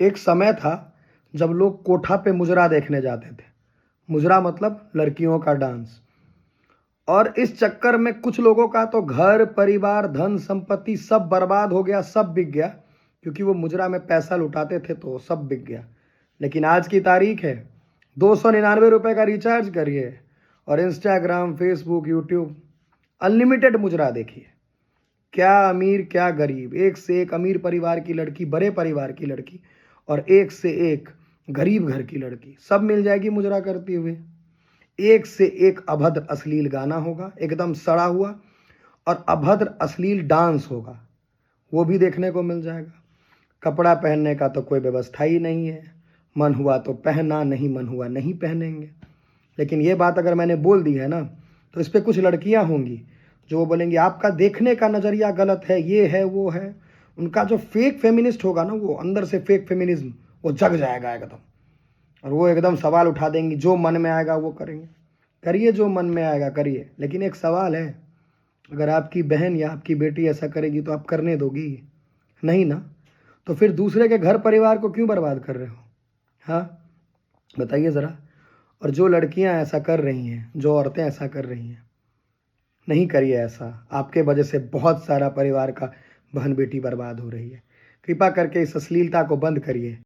एक समय था जब लोग कोठा पे मुजरा देखने जाते थे। मुजरा मतलब लड़कियों का डांस। और इस चक्कर में कुछ लोगों का तो घर परिवार धन संपत्ति सब बर्बाद हो गया, सब बिक गया, क्योंकि वो मुजरा में पैसा लुटाते थे तो सब बिक गया। लेकिन आज की तारीख है 299 रुपए का रिचार्ज करिए और इंस्टाग्राम फेसबुक यूट्यूब अनलिमिटेड मुजरा देखिए। क्या अमीर क्या गरीब, एक से एक अमीर परिवार की लड़की, बड़े परिवार की लड़की और एक से एक गरीब घर की लड़की, सब मिल जाएगी मुजरा करती हुए। एक से एक अभद्र अश्लील गाना होगा, एकदम सड़ा हुआ, और अभद्र अश्लील डांस होगा, वो भी देखने को मिल जाएगा। कपड़ा पहनने का तो कोई व्यवस्था ही नहीं है, मन हुआ तो पहना, नहीं मन हुआ नहीं पहनेंगे। लेकिन ये बात अगर मैंने बोल दी है ना, तो इस पर कुछ लड़कियां होंगी जो वो बोलेंगी आपका देखने का नज़रिया गलत है, ये है वो है। उनका जो फेक फेमिनिस्ट होगा ना, वो अंदर से फेक फेमिनिज्म वो जग जाएगा एकदम, और वो एकदम सवाल उठा देंगी, जो मन में आएगा वो करेंगे। करिए जो मन में आएगा करिए, लेकिन एक सवाल है, अगर आपकी बहन या आपकी बेटी ऐसा करेगी तो आप करने दोगी? नहीं ना। तो फिर दूसरे के घर परिवार को क्यों बर्बाद कर रहे हो? हाँ, बताइए ज़रा। और जो लड़कियां ऐसा कर रही हैं, जो औरतें ऐसा कर रही हैं, नहीं करिए ऐसा। आपके वजह से बहुत सारा परिवार का बहन बेटी बर्बाद हो रही है। कृपा करके इस अश्लीलता को बंद करिए।